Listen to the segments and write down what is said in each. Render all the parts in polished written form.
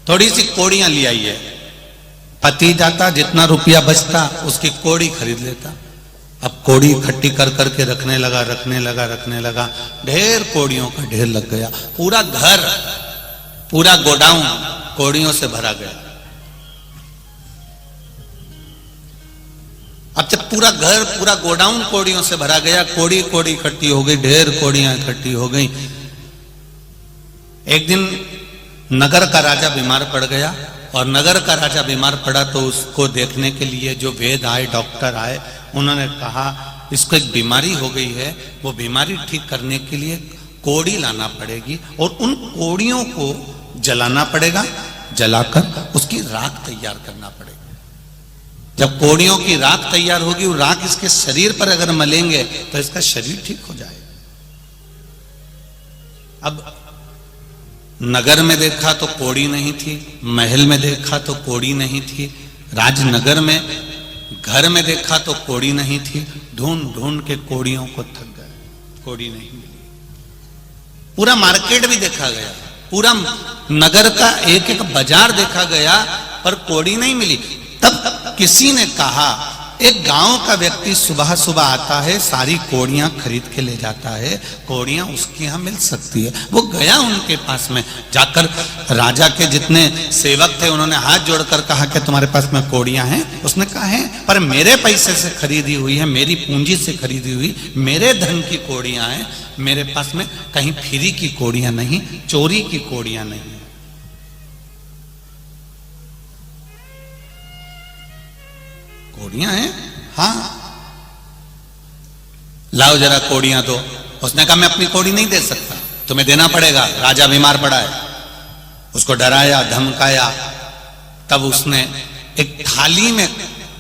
थोड़ी सी कोड़ियां ले आई है। पति जाता, जितना रुपया बचता उसकी कोड़ी खरीद लेता। अब कोड़ी इकट्ठी कर करके रखने लगा, ढेर कोड़ियों का ढेर लग गया। पूरा घर, पूरा गोडाउन कोड़ियों से भरा गया। अब जब पूरा घर, पूरा गोडाउन कोड़ियों से भरा गया, कोड़ी कोड़ी इकट्ठी हो गई, ढेर कोड़ियां इकट्ठी हो गई। एक दिन नगर का राजा बीमार पड़ गया, और नगर का राजा बीमार पड़ा तो उसको देखने के लिए जो वैद आए, डॉक्टर आए, उन्होंने कहा इसको एक बीमारी हो गई है, वो बीमारी ठीक करने के लिए कोड़ी लाना पड़ेगी और उन कोड़ियों को जलाना पड़ेगा, जलाकर उसकी राख तैयार करना पड़ेगा। जब कोड़ियों की राख तैयार होगी, वो राख इसके शरीर पर अगर मलेंगे तो इसका शरीर ठीक हो जाएगा। अब नगर में देखा तो कोड़ी नहीं थी, महल में देखा तो कोड़ी नहीं थी, राजनगर में घर में देखा तो कोड़ी नहीं थी। ढूंढ ढूंढ के कोड़ियों को थक गए, कोड़ी नहीं मिली। पूरा मार्केट भी देखा गया, पूरा नगर का एक एक बाजार देखा गया, पर कोड़ी नहीं मिली। तब किसी ने कहा, एक गांव का व्यक्ति सुबह सुबह आता है, सारी कोड़ियां खरीद के ले जाता है, कोड़ियां उसके यहां मिल सकती है। वो गया उनके पास में, जाकर राजा के जितने सेवक थे उन्होंने हाथ जोड़कर कहा कि तुम्हारे पास में कोड़ियां हैं? उसने कहा है, पर मेरे पैसे से खरीदी हुई है, मेरी पूंजी से खरीदी हुई, मेरे धन की कोड़ियां हैं, मेरे पास में कहीं फ्री की कोड़ियां नहीं, चोरी की कोड़ियां नहीं। कोड़ियां हैं? हाँ, लाओ जरा कोड़ियां दो। उसने कहा मैं अपनी कोड़ी नहीं दे सकता, तुम्हें देना पड़ेगा, राजा बीमार पड़ा है। उसको डराया, धमकाया। तब उसने एक थाली में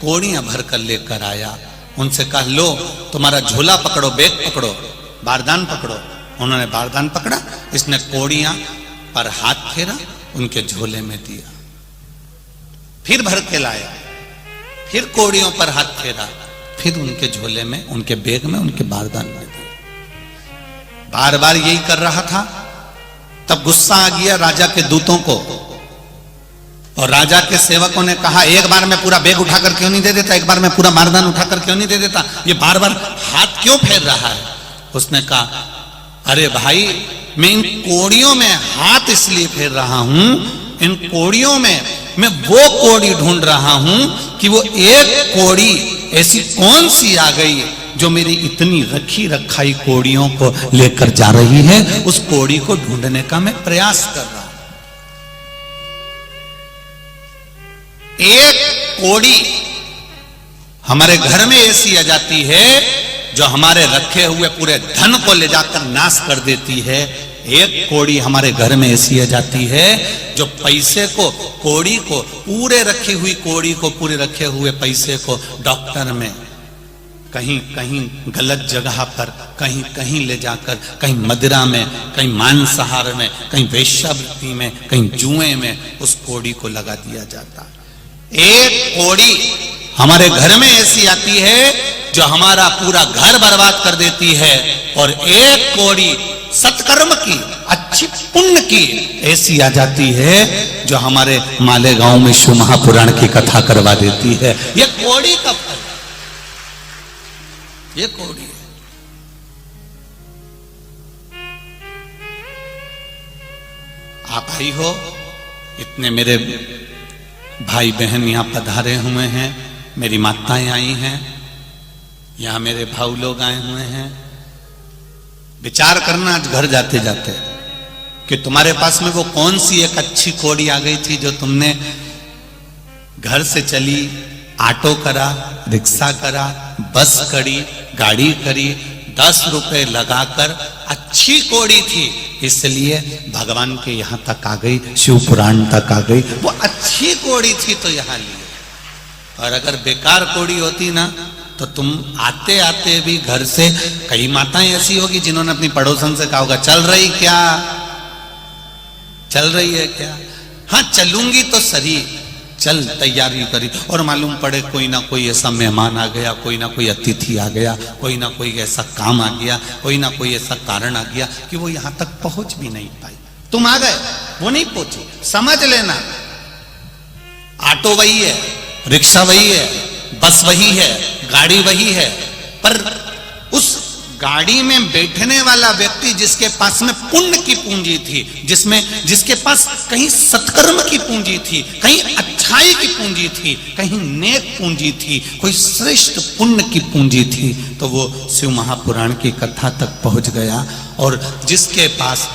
कोड़ियां भरकर लेकर आया, उनसे कहा लो तुम्हारा झोला पकड़ो, बैग पकड़ो, बारदान पकड़ो। उन्होंने बारदान पकड़ा, इसने कोड़ियां पर हाथ फेरा, उनके झोले में दिया। फिर भर के लाया, फिर कोड़ियों पर हाथ फेरा, फिर उनके झोले में, उनके बैग में, उनके बारदान में दिया। बार बार यही कर रहा था। तब गुस्सा आ गया राजा के दूतों को, और राजा के सेवकों ने कहा एक बार में पूरा बैग उठाकर क्यों नहीं दे देता, एक बार में पूरा बारदान उठाकर क्यों नहीं दे देता, ये बार बार हाथ क्यों फेर रहा है? उसने कहा अरे भाई, मैं इन कोड़ियों में हाथ इसलिए फेर रहा हूं, इन कोड़ियों में मैं वो कोड़ी ढूंढ रहा हूं कि वो एक कोड़ी ऐसी कौन सी आ गई जो मेरी इतनी रखी रखाई कोड़ियों को लेकर जा रही है। उस कोड़ी को ढूंढने का मैं प्रयास कर रहा हूं। एक कोड़ी हमारे घर में ऐसी आ जाती है जो हमारे रखे हुए पूरे धन को ले जाकर नाश कर देती है। एक कोड़ी हमारे घर में ऐसी आ जाती है जो पैसे को, कोड़ी को, पूरे रखी हुई कोड़ी को, पूरे रखे हुए पैसे को डॉक्टर में, कहीं कहीं गलत जगह पर, कहीं कहीं ले जाकर, कहीं मदिरा में, कहीं मांसाहार में, कहीं वेश्यावृत्ति में, कहीं जुए में उस कोड़ी को लगा दिया जाता। एक कोड़ी हमारे घर में ऐसी आती है जो हमारा पूरा घर बर्बाद कर देती है, और एक कोड़ी सत्कर्म की, अच्छी पुण्य की ऐसी आ जाती है जो हमारे मालेगांव में शिव महापुराण की कथा करवा देती है। ये कोड़ी का फल, ये कोड़ी है। आप आई हो, इतने मेरे भाई बहन यहां पधारे हुए हैं, मेरी माताएं आई हैं, यहां मेरे भाऊ लोग आए हुए हैं। विचार करना आज घर जाते जाते कि तुम्हारे पास में वो कौन सी एक अच्छी कोड़ी आ गई थी जो तुमने घर से चली, ऑटो करा, रिक्शा करा, बस करी, गाड़ी करी, 10 रुपए लगाकर अच्छी कोड़ी थी, इसलिए भगवान के यहां तक आ गई, शिव पुराण तक आ गई। वो अच्छी कोड़ी थी तो यहां ली। और अगर बेकार कोड़ी होती ना तो तुम आते आते भी घर से, कई माताएं ऐसी होगी जिन्होंने अपनी पड़ोसन से कहा होगा चल रही क्या, चल रही है क्या? हाँ चलूंगी तो सही, चल तैयारी करी, और मालूम पड़े कोई ना कोई ऐसा मेहमान आ गया, कोई ना कोई अतिथि आ गया, कोई ना कोई ऐसा काम आ गया, कोई ना कोई ऐसा कारण आ गया कि वो यहां तक पहुंच भी नहीं पाई। तुम आ गए, वो नहीं पहुंची। समझ लेना ऑटो वही है, रिक्शा वही है, बस वही है, गाड़ी वही है, पर उस गाड़ी में बैठने वाला व्यक्ति जिसके पास में पुण्य की पूंजी थी, जिसके पास कहीं सत्कर्म की पूंजी थी, कहीं अच्छाई की पूंजी थी, कहीं नेक पूंजी थी, कोई श्रेष्ठ पुण्य की पूंजी थी, तो वो शिव महापुराण की कथा तक पहुंच गया। और जिसके पास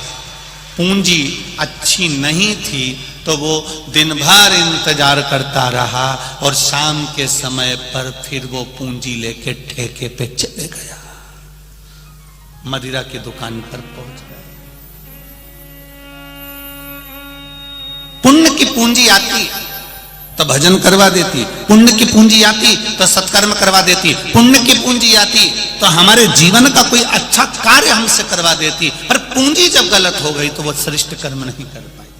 पूंजी अच्छी नहीं थी तो वो दिन भर इंतजार करता रहा और शाम के समय पर फिर वो पूंजी लेके ठेके पे चले गया, मदिरा की दुकान पर पहुंच गया। पुण्य की पूंजी आती तो भजन करवा देती, पुण्य की पूंजी आती तो सत्कर्म करवा देती, पुण्य की पूंजी आती तो हमारे जीवन का कोई अच्छा कार्य हमसे करवा देती, पर पूंजी जब गलत हो गई तो वो श्रेष्ठ कर्म नहीं कर पाई।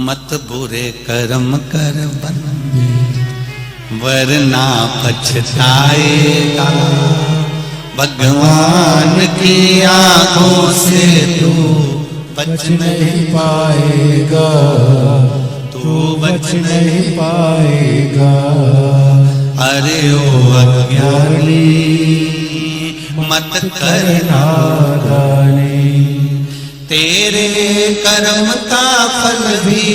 मत बुरे कर्म कर बंदे वरना पछताएगा, भगवान की आंखों से तू बच नहीं पाएगा, तू बच नहीं पाएगा। अरे ओ अज्ञानी मत कर नादानी, तेरे कर्म का फल भी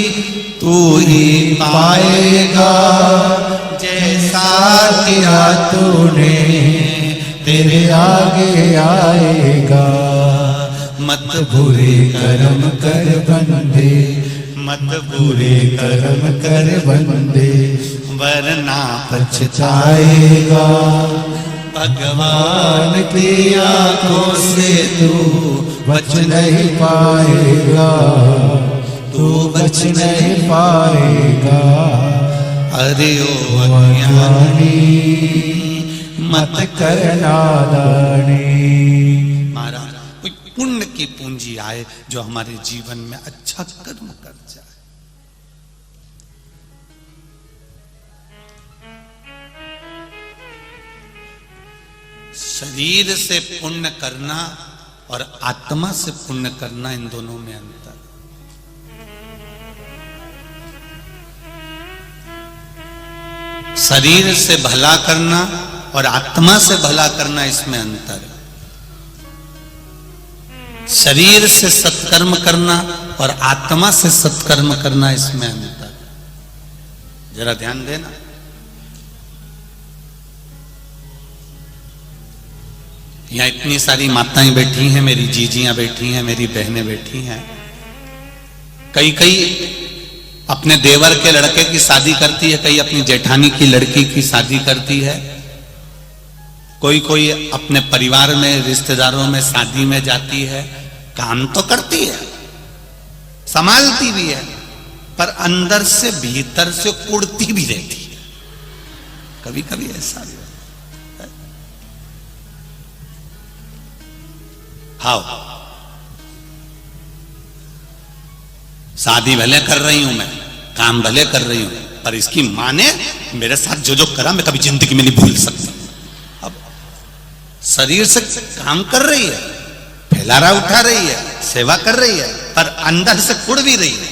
तू ही पाएगा, जैसा किया तूने तेरे आगे आएगा। मत बुरे कर्म कर बंदे, मत बुरे कर्म कर बंदे वरना पछताएगा, भगवान की आंखों से तू बच नहीं पाएगा, तू बच नहीं पाएगा। अरे ओ अज्ञानी मत कर नादानी। महाराज कोई पुण्य की पूंजी आए जो हमारे जीवन में अच्छा कर्म कर जाए। शरीर से पुण्य करना और आत्मा से पुण्य करना, इन दोनों में अंतर। शरीर से भला करना और आत्मा से भला करना, इसमें अंतर है। शरीर से सत्कर्म करना और आत्मा से सत्कर्म करना, इसमें अंतर है। जरा ध्यान देना। यहां इतनी सारी माताएं बैठी हैं, मेरी जीजियां बैठी हैं, मेरी बहनें बैठी हैं। कई अपने देवर के लड़के की शादी करती है, कई अपनी जेठानी की लड़की की शादी करती है, कोई अपने परिवार में रिश्तेदारों में शादी में जाती है। काम तो करती है, संभालती भी है, पर अंदर से भीतर से कुड़ती भी रहती है। कभी कभी ऐसा भी है। हाँ, शादी भले कर रही हूं मैं, काम भले कर रही हूं, पर इसकी मां ने मेरे साथ जो जो करा मैं कभी जिंदगी में नहीं भूल सकता। अब शरीर से काम कर रही है, फैलारा उठा रही है, सेवा कर रही है, पर अंदर से कुड़ भी रही है।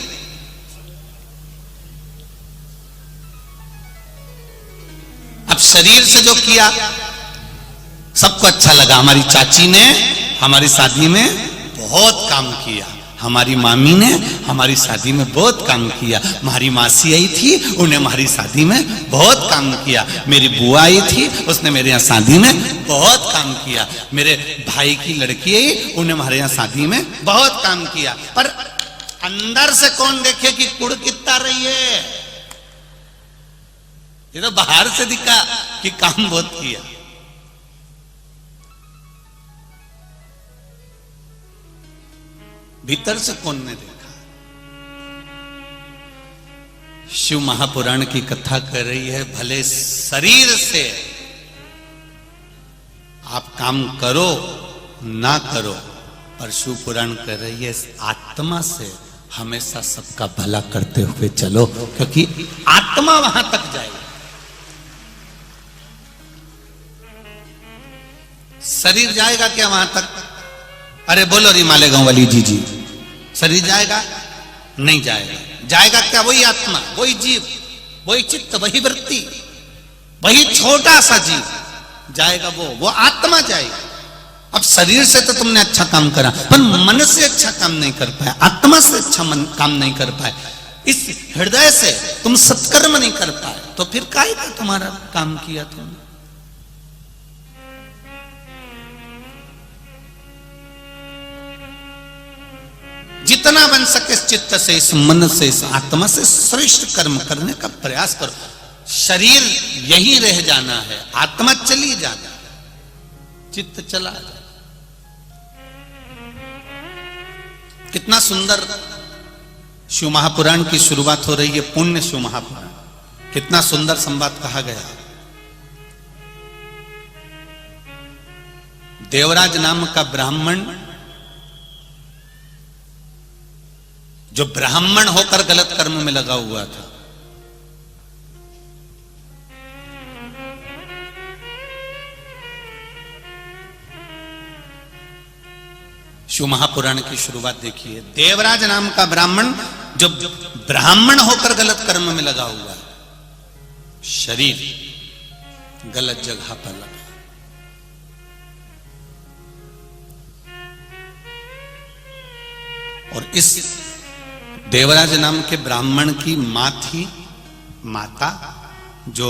अब शरीर से जो किया सबको अच्छा लगा। हमारी चाची ने हमारी शादी में बहुत काम किया, हमारी मामी ने हमारी शादी में बहुत काम किया, हमारी मासी आई थी, उन्हें हमारी शादी में बहुत काम किया, मेरी बुआ आई थी, उसने मेरे यहाँ शादी में बहुत काम किया, मेरे भाई की लड़की आई, उन्हें हमारे यहाँ शादी में बहुत काम किया। पर अंदर से कौन देखे कि कुड़ कितना रही है? ये तो बाहर से दिखा कि काम बहुत किया। भीतर से कौन ने देखा? शिव महापुराण की कथा कर रही है, भले शरीर से आप काम करो ना करो, पर शिव पुराण कर रही है आत्मा से हमेशा सबका भला करते हुए चलो, क्योंकि आत्मा वहां तक जाएगी। शरीर जाएगा क्या वहां तक? अरे बोलो री मालेगांव वाली जी, शरीर जाएगा? नहीं जाएगा। जाएगा क्या? वही आत्मा, वही जीव, वही चित्त, वही वृत्ति, वही छोटा सा जीव जाएगा, वो आत्मा जाएगी। अब शरीर से तो तुमने अच्छा काम करा, पर मन से अच्छा काम नहीं कर पाए, आत्मा से अच्छा काम नहीं कर पाए, इस हृदय से तुम सत्कर्म नहीं कर पाए, तो फिर काहे का तुम्हारा काम किया तुमने? जितना बन सके इस चित्त से, इस मन से, इस आत्मा से श्रेष्ठ कर्म करने का प्रयास करो। शरीर यही रह जाना है, आत्मा चली जाना, चित्त चला जाए। कितना सुंदर शिव महापुराण की शुरुआत हो रही है, पुण्य शिव महापुराण। कितना सुंदर संवाद कहा गया। देवराज नाम का ब्राह्मण, जो ब्राह्मण होकर गलत कर्म में लगा हुआ था, शिव महापुराण की शुरुआत देखिए। देवराज नाम का ब्राह्मण जो ब्राह्मण होकर गलत कर्म में लगा हुआ है, शरीर गलत जगह पर लगा। और इस देवराज नाम के ब्राह्मण की मां थी, माता, जो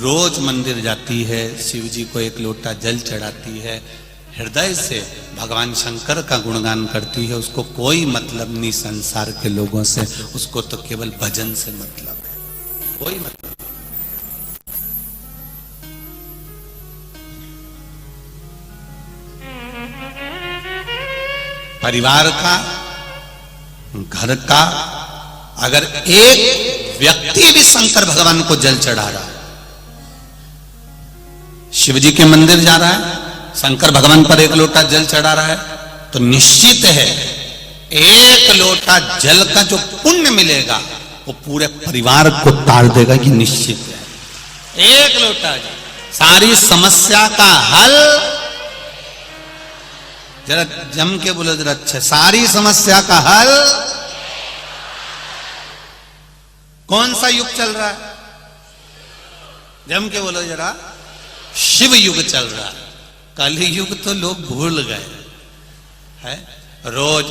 रोज मंदिर जाती है, शिव जी को एक लोटा जल चढ़ाती है, हृदय से भगवान शंकर का गुणगान करती है। उसको कोई मतलब नहीं संसार के लोगों से, उसको तो केवल भजन से मतलब है, कोई मतलब। परिवार का, घर का, अगर एक व्यक्ति भी शंकर भगवान को जल चढ़ा रहा है, शिव जी के मंदिर जा रहा है, शंकर भगवान पर एक लोटा जल चढ़ा रहा है, तो निश्चित है एक लोटा जल का जो पुण्य मिलेगा वो पूरे परिवार को तार देगा, कि निश्चित है। एक लोटा जल, सारी समस्या का हल। जरा जम के बोलो जरा, अच्छा, सारी समस्या का हल। कौन सा युग चल रहा है? जम के बोलो जरा, शिव युग चल रहा है। कली युग तो लोग भूल गए है। रोज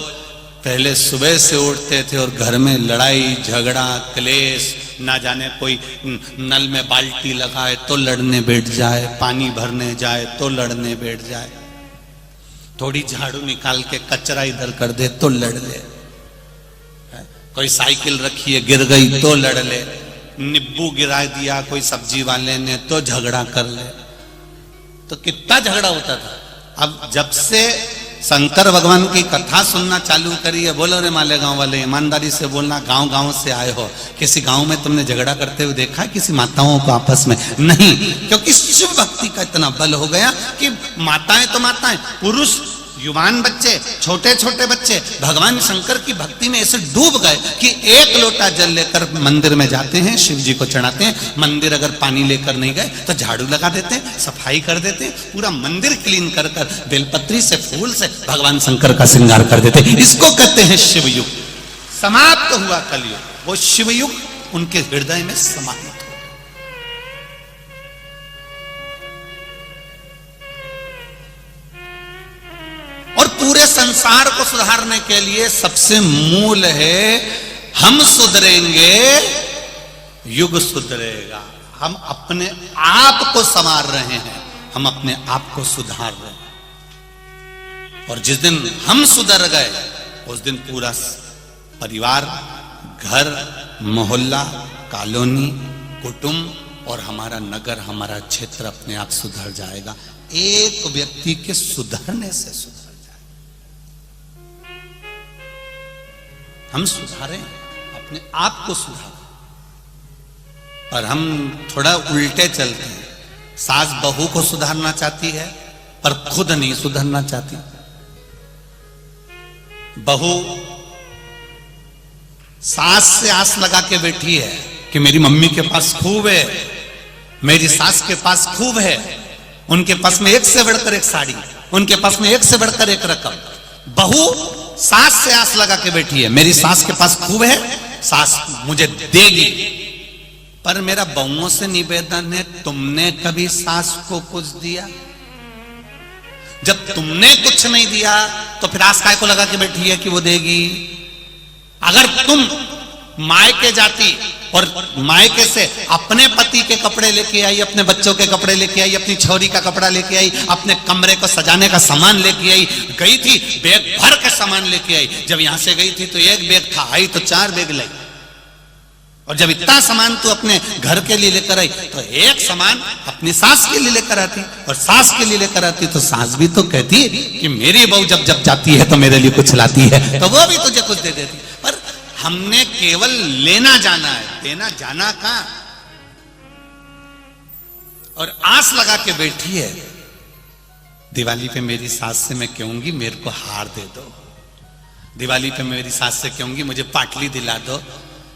पहले सुबह से उठते थे और घर में लड़ाई झगड़ा क्लेश, ना जाने कोई नल में बाल्टी लगाए तो लड़ने बैठ जाए, पानी भरने जाए तो लड़ने बैठ जाए, थोड़ी झाड़ू निकाल के कचरा इधर कर दे तो लड़ ले, कोई साइकिल रखी है गिर गई तो लड़ ले, नींबू गिरा दिया कोई सब्जी वाले ने तो झगड़ा कर ले। तो कितना झगड़ा होता था। अब जब से शंकर भगवान की कथा सुनना चालू करी है, बोलो रे मालेगांव वाले, ईमानदारी से बोलना, गांव गांव से आए हो, किसी गांव में तुमने झगड़ा करते हुए देखा है किसी माताओं को आपस में? नहीं, क्योंकि शिव भक्ति का इतना बल हो गया कि माताएं तो माताएं, पुरुष, युवान बच्चे, छोटे छोटे बच्चे भगवान शंकर की भक्ति में ऐसे डूब गए कि एक लोटा जल लेकर मंदिर में जाते हैं, शिव जी को चढ़ाते हैं। मंदिर अगर पानी लेकर नहीं गए तो झाड़ू लगा देते हैं, सफाई कर देते हैं, पूरा मंदिर क्लीन कर कर बेलपत्री से, फूल से भगवान शंकर का श्रृंगार कर देते हैं। इसको कहते हैं शिवयुग। समाप्त हुआ कलयुग, वो शिवयुग उनके हृदय में समाहित। और पूरे संसार को सुधारने के लिए सबसे मूल है, हम सुधरेंगे युग सुधरेगा। हम अपने आप को संवार रहे हैं, हम अपने आप को सुधार रहे हैं। और जिस दिन हम सुधर गए उस दिन पूरा परिवार, घर, मोहल्ला, कॉलोनी, कुटुंब और हमारा नगर, हमारा क्षेत्र अपने आप सुधर जाएगा। एक व्यक्ति के सुधरने से सुधर। हम सुधारें, अपने आप को सुधारें। पर हम थोड़ा उल्टे चलते हैं। सास बहू को सुधारना चाहती है पर खुद नहीं सुधरना चाहती। बहू सास से आस लगा के बैठी है कि मेरी मम्मी के पास खूब है, मेरी सास के पास खूब है, उनके पास में एक से बढ़कर एक साड़ी, उनके पास में एक से बढ़कर एक रकम। बहू सास से आस लगा के बैठी है, मेरी सास के पास खूब है, सास मुझे देगी। पर मेरा बहुओं से निवेदन है, तुमने कभी सास को कुछ दिया? जब तुमने कुछ नहीं दिया तो फिर आस काय को लगा के बैठी है कि वो देगी? अगर तुम मायके जाती और मायके से अपने पति के कपड़े लेके आई, अपने बच्चों के कपड़े लेके आई, अपनी छोरी का कपड़ा लेके आई, अपने कमरे को सजाने का सामान लेके आई, गई थी बैग भर के सामान लेके आई। जब यहां से गई थी तो एक बैग था, आई तो 4 बैग लाई। और जब इतना सामान तू अपने घर के लिए लेकर आई तो एक सामान अपनी सास के लिए लेकर आती, और सास के लिए लेकर आती तो सास भी तो कहती कि मेरी बहू जब जब जाती है तो मेरे लिए कुछ लाती है, तो वो भी तुझे कुछ दे देती। पर हमने केवल लेना जाना है, देना जाना कहां? और आस लगा के बैठी है, दिवाली पे मेरी सास से मैं कहूंगी मेरे को हार दे दो, दिवाली पे मेरी सास से कहूंगी मुझे पाटली दिला दो।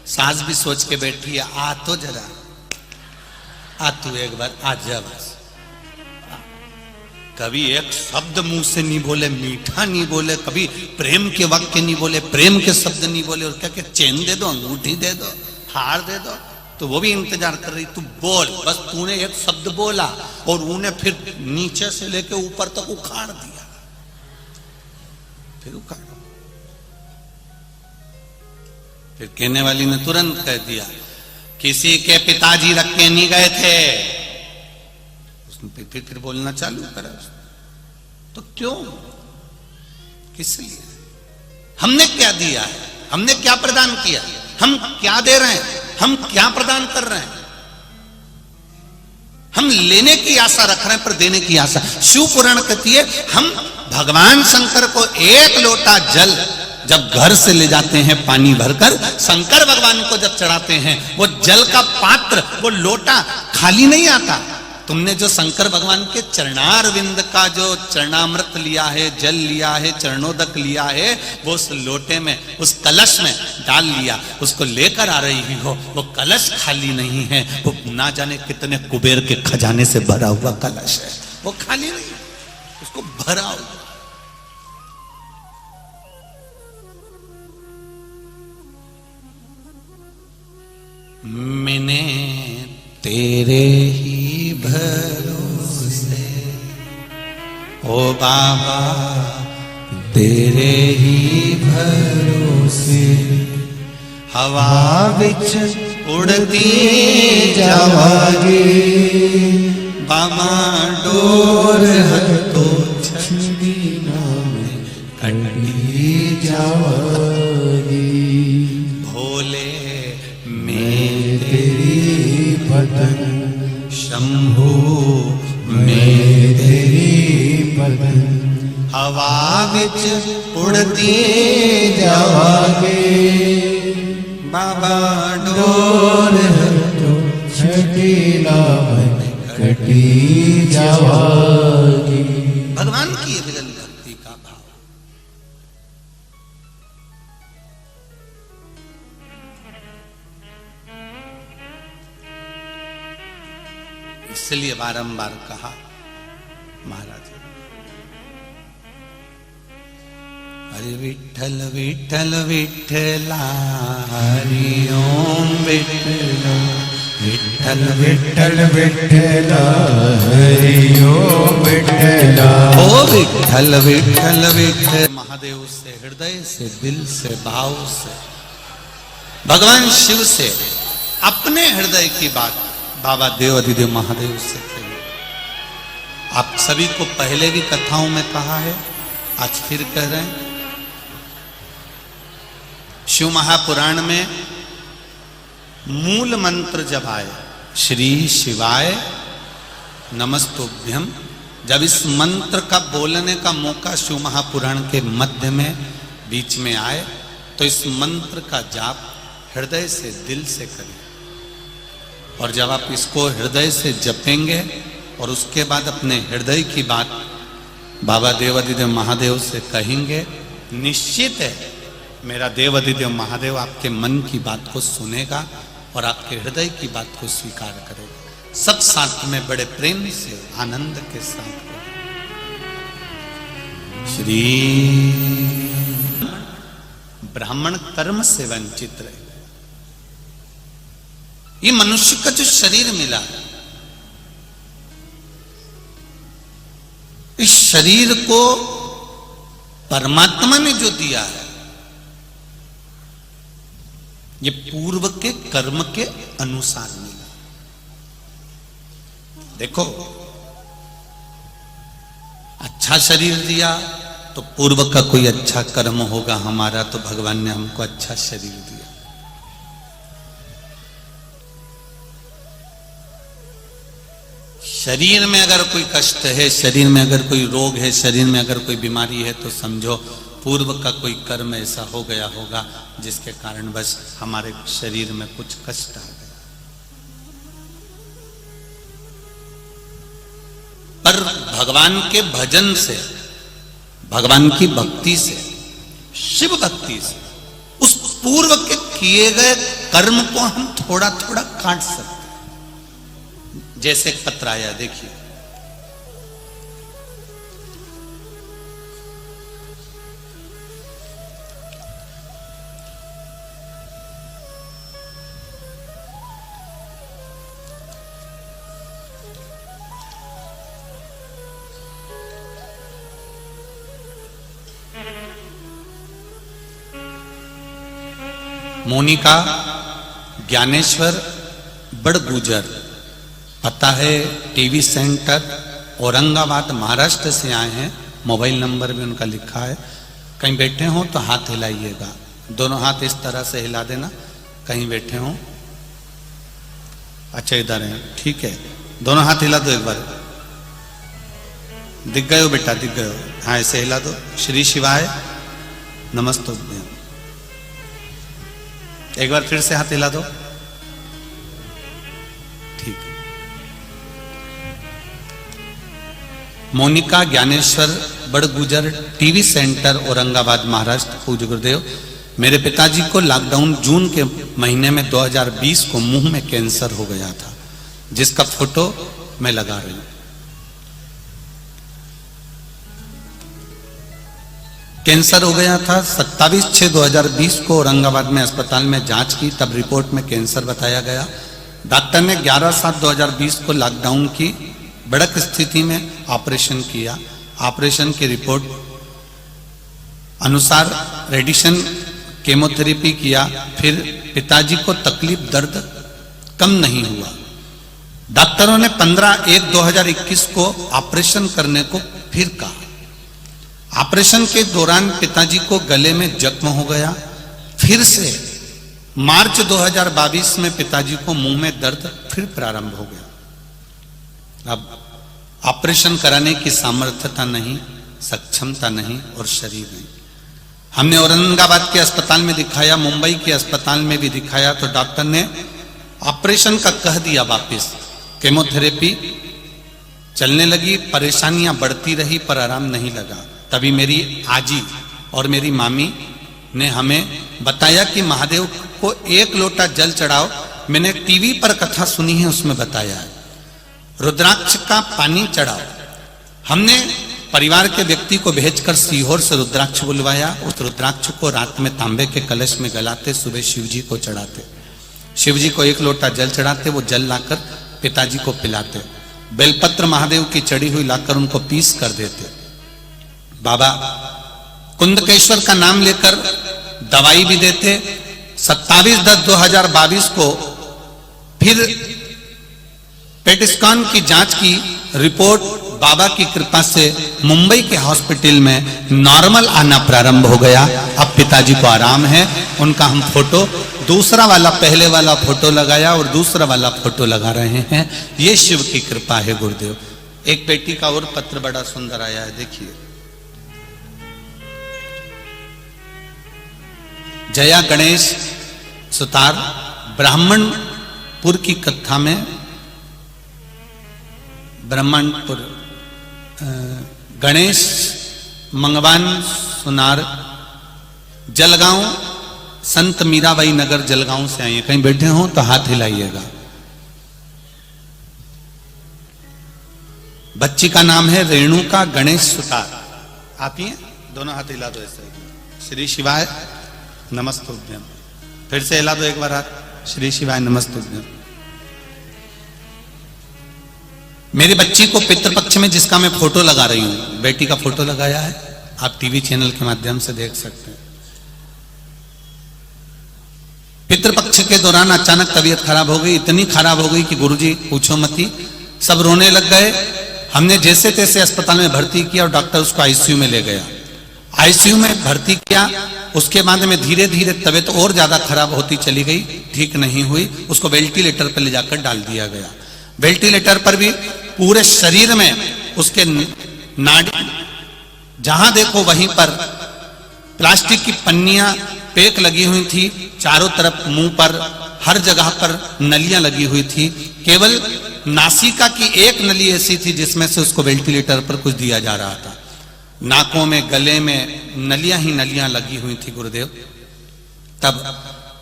सास भी सोच के बैठी है, आ तो जरा, आ तू एक बार आ जा बस। कभी एक शब्द मुंह से नहीं बोले, मीठा नहीं बोले, कभी प्रेम के वाक्य नहीं बोले, प्रेम के शब्द नहीं बोले। और क्या क्या चेन दे दो, अंगूठी दे दो, हार दे दो, तो वो भी इंतजार कर रही, तू बोल। बस तूने एक शब्द बोला और उन्हें फिर नीचे से लेके ऊपर तक उखाड़ दिया, फिर उखाड़। फिर कहने वाली ने तुरंत कह दिया, किसी के पिताजी रख के नहीं गए थे। उसने फिर बोलना चालू करा, तो क्यों, किस लिए, हमने क्या दिया है, हमने क्या प्रदान किया, हम क्या दे रहे हैं, हम क्या प्रदान कर रहे हैं? हम लेने की आशा रख रहे हैं पर देने की आशा। शिव पुराण कहती है, हम भगवान शंकर को एक लोटा जल जब घर से ले जाते हैं पानी भरकर, शंकर भगवान को जब चढ़ाते हैं, वो जल का पात्र, वो लोटा खाली नहीं आता। तुमने जो शंकर भगवान के चरणारविंद का जो चरणामृत लिया है, जल लिया है, चरणोदक लिया है, वो उस लोटे में, उस कलश में डाल लिया, उसको लेकर आ रही हो। वो कलश खाली नहीं है, वो ना जाने कितने कुबेर के खजाने से भरा हुआ कलश है, वो खाली नहीं, उसको भरा हुआ। मैंने तेरे ही भरोसे, ओ बाबा तेरे ही भरोसे, हवा विच उड़ती जावागे, बाबा डोर तो छड़ी नाम कंडी जावागी। भोले मैं तेरी बदन, शंभू मैं तेरी बदन, हवा विच उड़ती जावागे, बाबा डोर तो छठी नाम कटी जावागी। भगवान की विरल भक्ति का भाव। इसलिए बारंबार कहा महाराज, हरि विठ्ठल विठ्ठल विठ्ठला, हरि ओम विठ्ठला, विठ्ठल विठ्ठल विठ्ठला, हरि ओम विठ्ठला, ओ विठ्ठल विठ्ठल विठ्ठल। महादेव से, हृदय से, दिल से, भाव से, भगवान शिव से अपने हृदय की बात बाबा देव अधिदेव महादेव से कहिए। आप सभी को पहले भी कथाओं में कहा है, आज फिर कह रहे हैं। शिव महापुराण में मूल मंत्र जब आए, श्री शिवाय नमस्तुभ्यम, जब इस मंत्र का बोलने का मौका शिव महापुराण के मध्य में बीच में आए, तो इस मंत्र का जाप हृदय से, दिल से करें। और जब आप इसको हृदय से जपेंगे और उसके बाद अपने हृदय की बात बाबा देवाधिदेव महादेव से कहेंगे, निश्चित है मेरा देवाधिदेव महादेव आपके मन की बात को सुनेगा और आपके हृदय की बात को स्वीकार करेगा। सब साथ में बड़े प्रेम से, आनंद के साथ। श्री ब्राह्मण कर्म से वंचित रहे। ये मनुष्य का जो शरीर मिला, इस शरीर को परमात्मा ने जो दिया है, ये पूर्व के कर्म के अनुसार मिला। देखो, अच्छा शरीर दिया तो पूर्व का कोई अच्छा कर्म होगा हमारा, तो भगवान ने हमको अच्छा शरीर दिया। शरीर में अगर कोई कष्ट है, शरीर में अगर कोई रोग है, शरीर में अगर कोई बीमारी है, तो समझो पूर्व का कोई कर्म ऐसा हो गया होगा जिसके कारण बस हमारे शरीर में कुछ कष्ट आ गया। पर भगवान के भजन से, भगवान की भक्ति से, शिव भक्ति से, उस पूर्व के किए गए कर्म को हम थोड़ा थोड़ा काट सकते। जैसे एक पत्र आया, देखिए, मोनिका ज्ञानेश्वर बड़गुजर, पता है टीवी सेंटर, औरंगाबाद, महाराष्ट्र से आए हैं। मोबाइल नंबर भी उनका लिखा है। कहीं बैठे हो तो हाथ हिलाइएगा, दोनों हाथ इस तरह से हिला देना। कहीं बैठे हो, अच्छा इधर है, ठीक है, दोनों हाथ हिला दो एक बार। दिख गए हो बेटा, दिख गए हो? हाँ, ऐसे हिला दो। श्री शिवाय नमस्ते। एक बार फिर से हाथ हिला दो, ठीक है। Monika Gyaneshwar Badgujar, TV centre, Aurangabad, Maharashtra. पूज्य गुरुदेव, मेरे पिताजी को लॉकडाउन जून के महीने में 2020 को मुंह में कैंसर हो गया था, जिसका फोटो मैं लगा रही हूं। कैंसर हो गया था 27/6/2020 को। औरंगाबाद में अस्पताल में जांच की, तब रिपोर्ट में कैंसर बताया गया। डॉक्टर ने 11/7/2020 को लॉकडाउन की बड़क स्थिति में ऑपरेशन किया। ऑपरेशन की रिपोर्ट अनुसार रेडिएशन केमोथेरेपी किया। फिर पिताजी को तकलीफ, दर्द कम नहीं हुआ। डॉक्टरों ने 15/1/2021 को ऑपरेशन करने को फिर कहा। ऑपरेशन के दौरान पिताजी को गले में जख्म हो गया। फिर से मार्च 2022 में पिताजी को मुंह में दर्द फिर प्रारंभ हो गया। अब ऑपरेशन कराने की सामर्थ्यता नहीं, सक्षमता नहीं और शरीर नहीं। हमने औरंगाबाद के अस्पताल में दिखाया, मुंबई के अस्पताल में भी दिखाया, तो डॉक्टर ने ऑपरेशन का कह दिया वापस। केमोथेरेपी चलने लगी, परेशानियां बढ़ती रही पर आराम नहीं लगा। तभी मेरी आजी और मेरी मामी ने हमें बताया कि महादेव को 1 लोटा जल चढ़ाओ। मैंने टीवी पर कथा सुनी है, उसमें बताया है रुद्राक्ष का पानी चढ़ाओ। हमने परिवार के व्यक्ति को भेजकर सीहोर से रुद्राक्ष बुलवाया। उस रुद्राक्ष को रात में तांबे के कलश में गलाते, सुबह शिव जी को चढ़ाते। शिव जी को 1 लोटा जल चढ़ाते, वो जल लाकर पिताजी को पिलाते। बेलपत्र महादेव की चढ़ी हुई लाकर उनको पीस कर देते। बाबा कुंदकेश्वर का नाम लेकर दवाई भी देते। 27/10/2022 को फिर पेट स्कैन की जांच की रिपोर्ट बाबा की कृपा से मुंबई के हॉस्पिटल में नॉर्मल आना प्रारंभ हो गया। अब पिताजी को आराम है। उनका हम फोटो, दूसरा वाला पहले वाला फोटो लगाया और दूसरा वाला फोटो लगा रहे हैं। ये शिव की कृपा है गुरुदेव। एक बेटी का और पत्र बड़ा सुंदर आया है, देखिए। जया गणेश सुतार, ब्राह्मणपुर की कथा में, ब्राह्मणपुर गणेश मंगवान सुनार, जलगांव, संत मीराबाई नगर जलगांव से आई है। कहीं बैठे हो तो हाथ हिलाइएगा। बच्ची का नाम है रेणुका गणेश सुतार। आप ही हैं? दोनों हाथ हिला दो ऐसे। श्री शिवाय नमस्तुभ्यम। फिर से हिला दो एक बार हाथ, श्री शिवाय नमस्तुभ्यम। मेरी बच्ची को पितृपक्ष में जिसका मैं फोटो लगा रही हूं, बेटी का फोटो लगाया है, आप टीवी चैनल के माध्यम से देख सकते हैं। पितृपक्ष के दौरान अचानक तबीयत खराब हो गई, इतनी खराब हो गई कि गुरुजी पूछो मत ही, सब रोने लग गए। हमने जैसे तैसे अस्पताल में भर्ती किया और डॉक्टर उसको आईसीयू में ले गया। आईसीयू में भर्ती किया, उसके बाद में धीरे धीरे तबीयत और ज्यादा खराब होती चली गई, ठीक नहीं हुई। उसको वेंटिलेटर पर ले जाकर डाल दिया गया। वेंटिलेटर पर भी पूरे शरीर में उसके नाड़ी, जहां देखो वहीं पर प्लास्टिक की पन्नियां पैक लगी हुई थी, चारों तरफ मुंह पर हर जगह पर नलियां लगी हुई थी। केवल नासिका की एक नली ऐसी थी जिसमें से उसको वेंटिलेटर पर कुछ दिया जा रहा था। नाकों में, गले में नलियां ही नलियां लगी हुई थी गुरुदेव। तब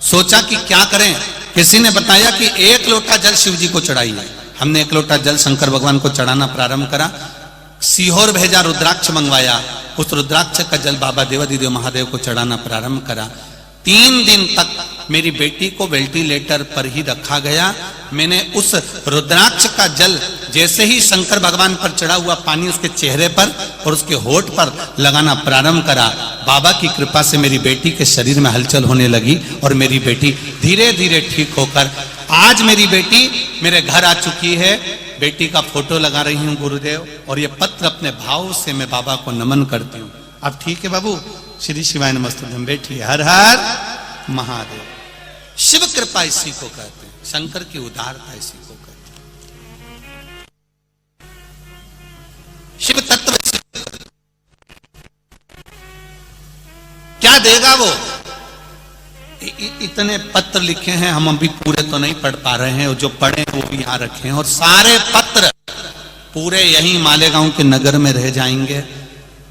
सोचा कि क्या करें। किसी ने बताया कि 1 लोटा जल शिव जी को चढ़ाइए। हमने 1 लोटा जल शंकर भगवान को चढ़ाना प्रारंभ करा। सीहोर भेजा, रुद्राक्ष मंगवाया, उस रुद्राक्ष का जल बाबा देवादिदेव महादेव को चढ़ाना प्रारंभ करा। 3 दिन तक मेरी बेटी को वेंटिलेटर पर ही रखा गया। मैंने उस रुद्राक्ष का जल जैसे ही शंकर भगवान पर चढ़ा हुआ पानी उसके चेहरे पर और उसके होठ पर लगाना प्रारंभ करा, बाबा की कृपा से मेरी बेटी के शरीर में हलचल होने लगी और मेरी बेटी धीरे धीरे ठीक होकर आज मेरी बेटी मेरे घर आ चुकी है। बेटी का फोटो लगा रही हूं गुरुदेव, और ये पत्र अपने भाव से मैं बाबा को नमन करती हूं। अब ठीक है बाबू, श्री शिवाय नमस्तुभ्यम। बैठी, हर हर महादेव। शिव कृपा इसी को कहते हैं, शंकर की उदारता इसी को कहते हैं, शिव तत्व। क्या देगा वो? इतने पत्र लिखे हैं, हम अभी पूरे तो नहीं पढ़ पा रहे हैं, और जो पढ़े वो भी यहां रखे हैं, और सारे पत्र पूरे यहीं मालेगांव के नगर में रह जाएंगे।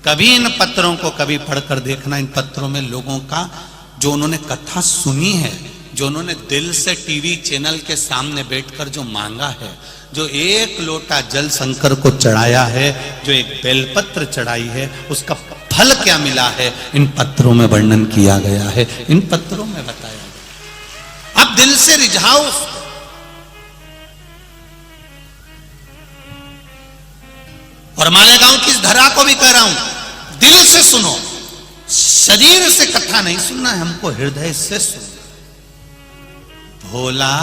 कभी इन पत्रों को कभी पढ़कर देखना। इन पत्रों में लोगों का जो उन्होंने कथा सुनी है, जो उन्होंने दिल से टीवी चैनल के सामने बैठकर जो मांगा है, जो 1 लोटा जल शंकर को चढ़ाया है, जो एक बेलपत्र चढ़ाई है, उसका फल क्या मिला है, इन पत्रों में वर्णन किया गया है, इन पत्रों में बताया गया। अब दिल से रिझाओ उसको। और मालेगांव की इस धरा को भी कह रहा हूं, दिल से सुनो, शरीर से कथा नहीं सुनना है, हमको हृदय से सुनना। भोला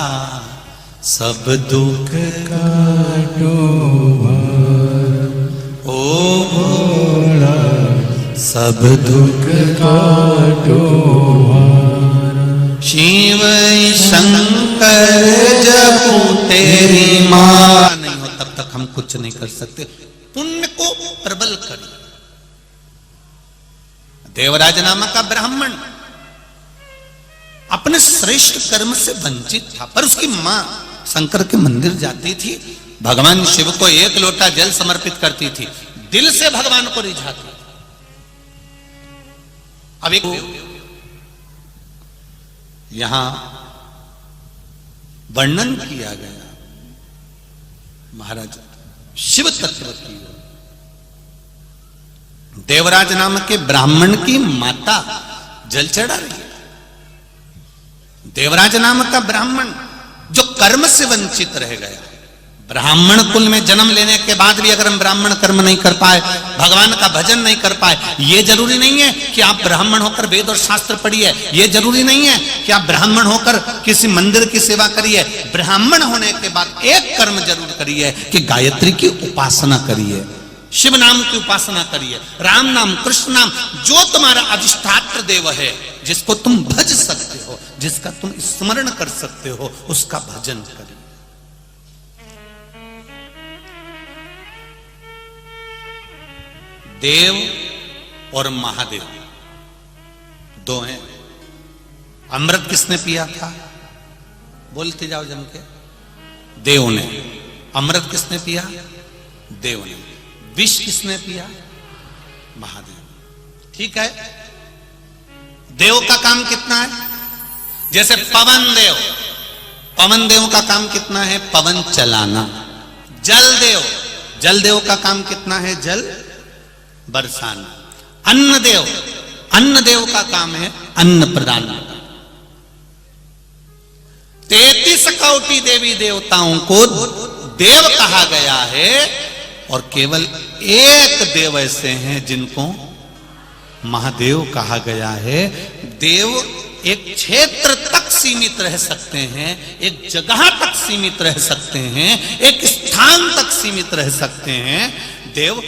सब दुख काटो, ओ भोला सब दुख काटो, शिव शंकर जपू तेरी मां। नहीं हो तब तक हम कुछ नहीं कर सकते। पुण्य को प्रबल करिए। देवराज नामक का ब्राह्मण अपने श्रेष्ठ कर्म से वंचित था, पर उसकी मां शंकर के मंदिर जाती थी, भगवान शिव को 1 लोटा जल समर्पित करती थी, दिल से भगवान को रिझाती थी। अब एक यहां वर्णन किया गया महाराज शिव तत्व की। देवराज नाम के ब्राह्मण की माता जल चढ़ा रही है। देवराज नाम का ब्राह्मण जो कर्म से वंचित रह गया, ब्राह्मण कुल में जन्म लेने के बाद भी अगर हम ब्राह्मण कर्म नहीं कर पाए, भगवान का भजन नहीं कर पाए, ये जरूरी नहीं है कि आप ब्राह्मण होकर वेद और शास्त्र पढ़िए, ये जरूरी नहीं है कि आप ब्राह्मण होकर किसी मंदिर की सेवा करिए। ब्राह्मण होने के बाद एक कर्म जरूर करिए कि गायत्री की उपासना करिए, शिव नाम की उपासना करिए, राम नाम, कृष्ण नाम, जो तुम्हारा अधिष्ठात्र देव है, जिसको तुम भज सकते हो, जिसका तुम स्मरण कर सकते हो, उसका भजन करिए। देव और महादेव दो हैं। अमृत किसने पिया था? बोलते जाओ जम के। देव ने। अमृत किसने पिया? देव ने। विष किसने पिया? महादेव। ठीक है। देव का काम कितना है? जैसे पवन देव, पवन देव का काम कितना है? पवन चलाना। जल देव, जल देव का काम कितना है? जल बरसाना। अन्न देव, अन्न देव का काम है अन्न प्रदान। 33 कोटि देवी देवताओं को देव कहा गया है और केवल एक देव ऐसे हैं जिनको महादेव कहा गया है। देव एक क्षेत्र तक सीमित रह सकते हैं, एक जगह तक सीमित रह सकते हैं, एक स्थान तक सीमित रह सकते हैं। देव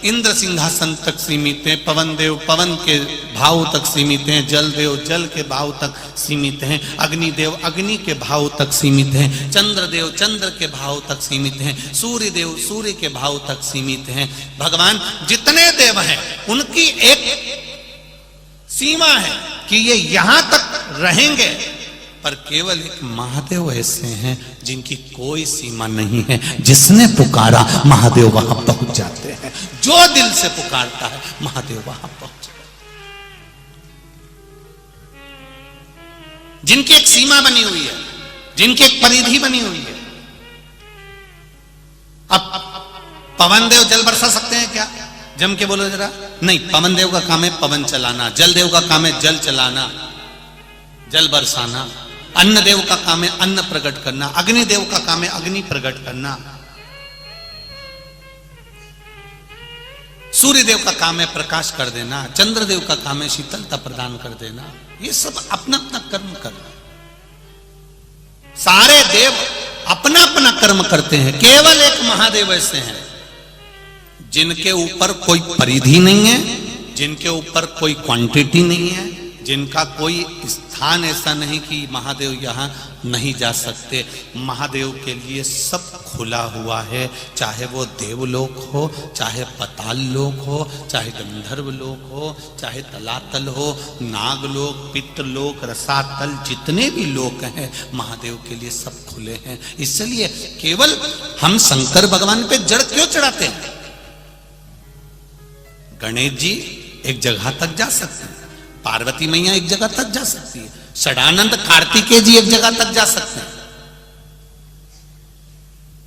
इंद्र सिंहासन तक सीमित है, पवन देव पवन के भाव तक सीमित हैं, जल देव जल के भाव तक सीमित हैं, अग्नि देव अग्नि के भाव तक सीमित हैं, चंद्र देव चंद्र के भाव तक सीमित हैं, सूर्य देव सूर्य के भाव तक सीमित हैं। भगवान जितने देव हैं उनकी एक सीमा है कि ये यहां तक रहेंगे, पर केवल एक महादेव ऐसे हैं जिनकी कोई सीमा नहीं है। जिसने पुकारा महादेव वहां पहुंच जाते हैं। जो दिल से पुकारता है महादेव वहां पहुंच जाते हैं। जिनकी एक सीमा बनी हुई है, जिनकी एक परिधि बनी हुई है। अब पवन देव जल बरसा सकते हैं क्या? जम के बोलो जरा। नहीं, पवन देव का काम है पवन चलाना, जल देव का काम है जल चलाना, जल बरसाना। अन्न देव का काम है अन्न प्रकट करना, अग्नि देव का काम है अग्नि प्रकट करना, सूर्य देव का काम है प्रकाश कर देना, चंद्र देव का काम है शीतलता प्रदान कर देना। ये सब अपना अपना कर्म करना। सारे देव अपना अपना कर्म करते हैं। केवल एक महादेव ऐसे हैं जिनके ऊपर कोई परिधि नहीं है, जिनके ऊपर कोई क्वांटिटी नहीं है, जिनका कोई स्थान ऐसा नहीं कि महादेव यहां नहीं जा सकते। महादेव के लिए सब खुला हुआ है, चाहे वो देवलोक हो, चाहे पाताल लोक हो, चाहे गंधर्व लोक हो, चाहे तलातल हो, नागलोक, पितृलोक, रसातल, जितने भी लोक हैं महादेव के लिए सब खुले हैं। इसलिए केवल हम शंकर भगवान पे जड़ क्यों चढ़ाते हैं? गणेश जी एक जगह तक जा सकते हैं, पार्वती मैया एक जगह तक जा सकती है, षडानंद कार्तिकेय जी एक जगह तक जा सकते हैं,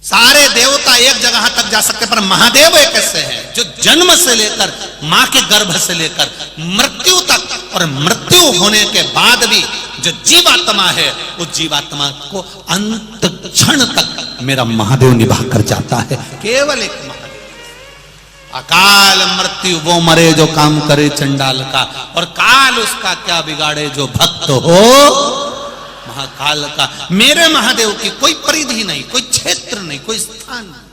सारे देवता एक जगह तक जा सकते हैं। पर महादेव एक ऐसे हैं जो जन्म से लेकर मां के गर्भ से लेकर मृत्यु तक और मृत्यु होने के बाद भी जो जीवात्मा है उस जीवात्मा को अंत क्षण तक मेरा महादेव निभा कर जाता है। केवल एक महादेव। अकाल मृत्यु वो मरे जो काम करे चंडाल का, और काल उसका क्या बिगाड़े जो भक्त हो महाकाल का। मेरे महादेव की कोई परिधि नहीं, कोई क्षेत्र नहीं, कोई स्थान नहीं।